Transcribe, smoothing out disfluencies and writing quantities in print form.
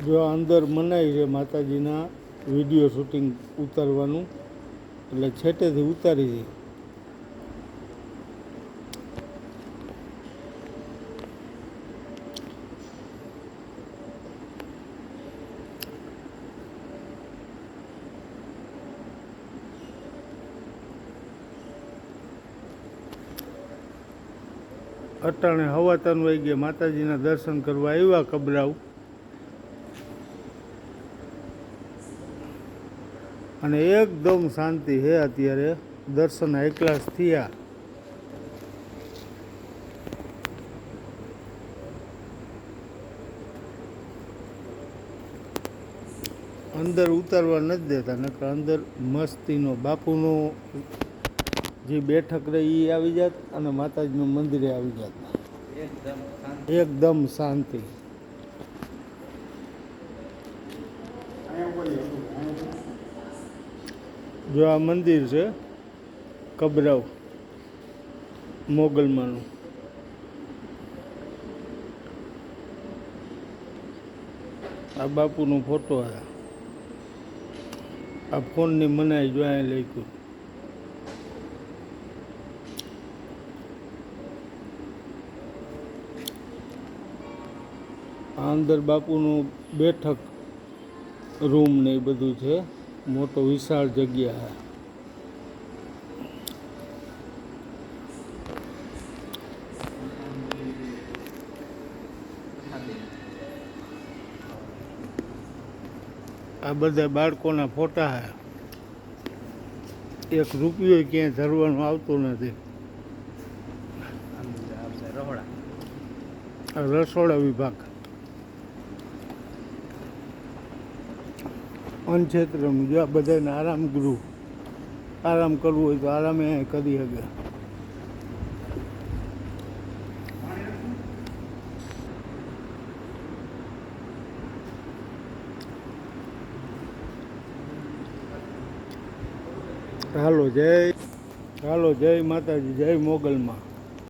જો અંદર મનાઈ છે માતાજીના વિડીયો શૂટિંગ ઉતારવાનું, એટલે છેટેથી ઉતારી છે. અટાણે 3:15 વાગે માતાજીના દર્શન કરવા આવ્યા કબરાવ, અને એકદમ શાંતિ છે. અત્યારે દર્શન હાઈ ક્લાસ થયા. અંદર ઉતારવા નથી દેતા, નકર અંદર મસ્તીનો બાપુનો જે બેઠક રહી એ આવી જાત અને માતાજીનું મંદિરે આવી જાત. એકદમ શાંતિ. જો આ મંદિર છે કબરાવ મોગલમાનું. આ બાપુનો ફોટો છે. આ ફોનની મનાઈ જો અહીં લખ્યું. આ અંદર બાપુનું બેઠક રૂમ ને એ બધું છે. મોટો વિશાળ જગ્યા છે. આ બધા બાળકોના ફોટા છે. 1 રૂપિયો ક્યાંય ધરવાનો આવતો નથી. આ રસોડા વિભાગ. અનક્ષેત્રમ જો આ બધાને આરામ ગૃહ. આરામ કરવું હોય તો આરામે કરી શકે. હાલો જય માતાજી, જય મોગલમાં.